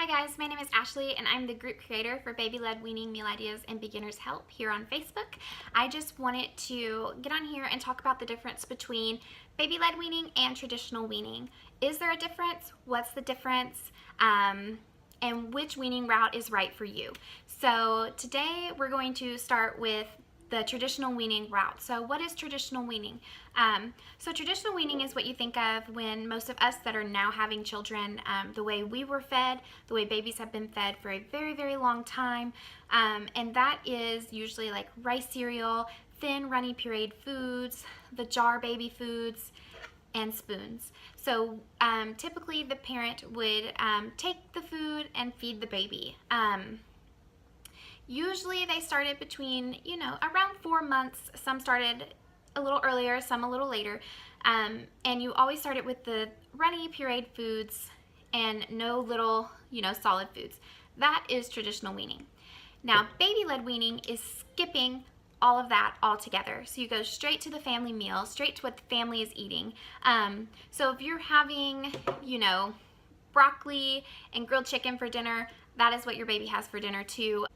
Hi guys, my name is Ashley and I'm the group creator for Baby-Led Weaning Meal Ideas and Beginner's Help here on Facebook. I just wanted to get on here and talk about the difference between baby-led weaning and traditional weaning. Is there a difference? What's the difference? And which weaning route is right for you? So today we're going to start with the traditional weaning route. So what is traditional weaning? So traditional weaning is what you think of when most of us that are now having children, the way we were fed, the way babies have been fed for a very, very long time. And that is usually like rice cereal, thin, runny pureed foods, the jar baby foods, and spoons. So typically the parent would take the food and feed the baby. Usually they started between, around 4 months. Some started a little earlier, some a little later. And you always started with the runny pureed foods and no little, solid foods. That is traditional weaning. Now, baby-led weaning is skipping all of that altogether. So you go straight to the family meal, straight to what the family is eating. So if you're having, broccoli and grilled chicken for dinner, that is what your baby has for dinner too.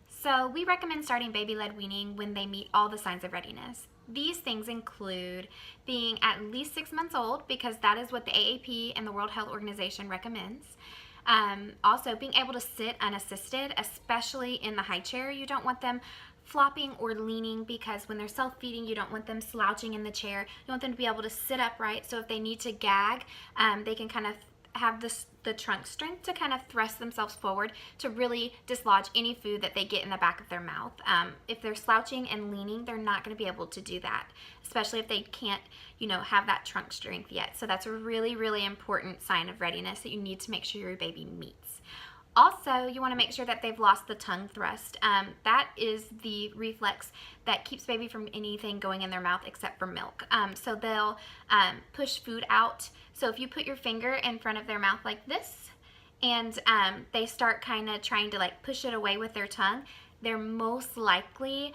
So we recommend starting baby-led weaning when they meet all the signs of readiness. These things include being at least 6 months old, because that is what the AAP and the World Health Organization recommends. Also being able to sit unassisted, especially in the high chair. You don't want them flopping or leaning, because when they're self-feeding, you don't want them slouching in the chair. You want them to be able to sit upright, so if they need to gag, they can kind of have the trunk strength to kind of thrust themselves forward to really dislodge any food that they get in the back of their mouth. If they're slouching and leaning, they're not going to be able to do that, especially if they can't, have that trunk strength yet. So that's a really, really important sign of readiness that you need to make sure your baby meets. Also, you want to make sure that they've lost the tongue thrust. That is the reflex that keeps baby from anything going in their mouth except for milk. So they'll push food out. So if you put your finger in front of their mouth like this, and they start kind of trying to like push it away with their tongue, they're most likely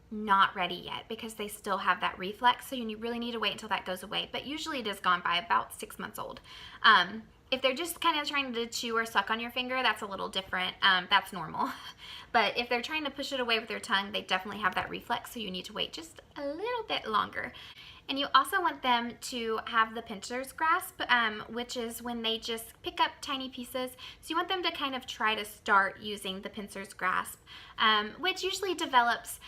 not ready yet, because they still have that reflex. So you really need to wait until that goes away. But usually it is gone by about 6 months old. If they're just kind of trying to chew or suck on your finger, that's a little different. That's normal. But if they're trying to push it away with their tongue, they definitely have that reflex, so you need to wait just a little bit longer. And you also want them to have the pincer's grasp, which is when they just pick up tiny pieces. So you want them to kind of try to start using the pincer's grasp, which usually develops,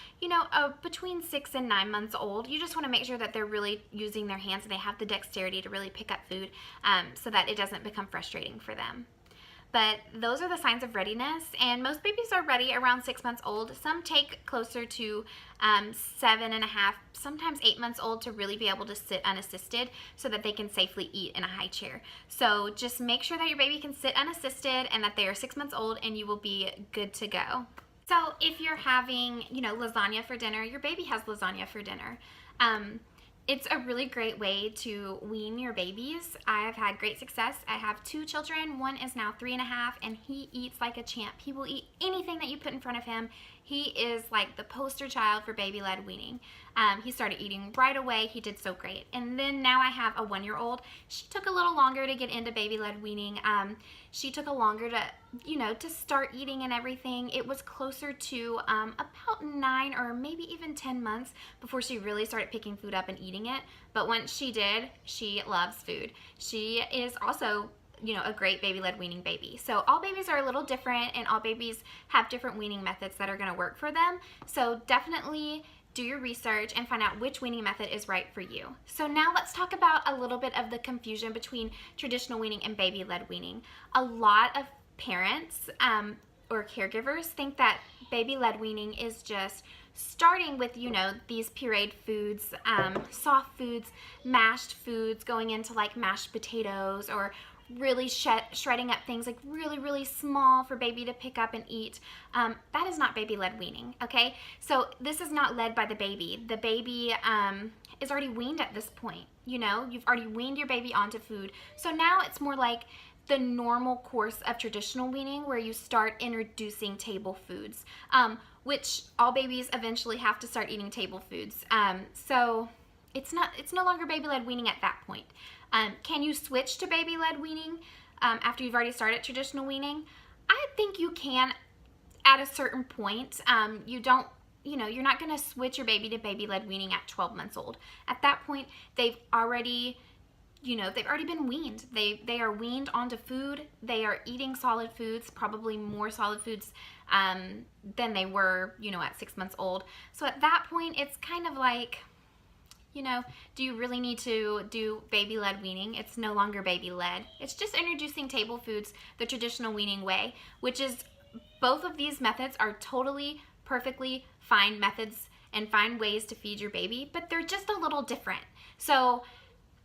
between 6 and 9 months old. You just want to make sure that they're really using their hands and they have the dexterity to really pick up food, so that it doesn't become frustrating for them. But those are the signs of readiness, and most babies are ready around 6 months old. Some take closer to 7.5, sometimes 8 months old to really be able to sit unassisted so that they can safely eat in a high chair. So just make sure that your baby can sit unassisted and that they are 6 months old, and you will be good to go. So if you're having, lasagna for dinner, your baby has lasagna for dinner. It's a really great way to wean your babies. I've had great success. I have 2 children. One is now 3.5, and he eats like a champ. He will eat anything that you put in front of him. He is like the poster child for baby-led weaning. He started eating right away. He did so great. And then now I have a 1-year-old. She took a little longer to get into baby-led weaning. She took a longer to start eating and everything. It was closer to about 9 or maybe even 10 months before she really started picking food up and eating it. But once she did, she loves food. She is also a great baby-led weaning baby. So all babies are a little different, and all babies have different weaning methods that are going to work for them. So definitely do your research and find out which weaning method is right for you. So now let's talk about a little bit of the confusion between traditional weaning and baby-led weaning. A lot of parents or caregivers think that baby-led weaning is just starting with, these pureed foods, soft foods, mashed foods, going into like mashed potatoes, or really shredding up things like really, really small for baby to pick up and eat. That is not baby-led weaning, okay? So this is not led by the baby. The baby is already weaned at this point. You've already weaned your baby onto food. So now it's more like the normal course of traditional weaning, where you start introducing table foods, which all babies eventually have to start eating table foods. So it's no longer baby-led weaning at that point. Can you switch to baby-led weaning? after you've already started traditional weaning. I think you can at a certain point. You don't, you're not going to switch your baby to baby-led weaning at 12 months old. At that point, they've already been weaned. They are weaned onto food. They are eating solid foods, probably more solid foods than they were, at 6 months old. So at that point, it's kind of like, do you really need to do baby-led weaning? It's no longer baby-led. It's just introducing table foods the traditional weaning way, which is, both of these methods are totally, perfectly fine methods and fine ways to feed your baby, but they're just a little different. So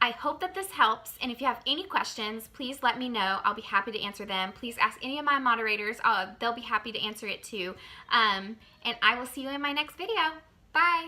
I hope that this helps, and if you have any questions, please let me know. I'll be happy to answer them. Please ask any of my moderators. They'll be happy to answer it too. And I will see you in my next video. Bye!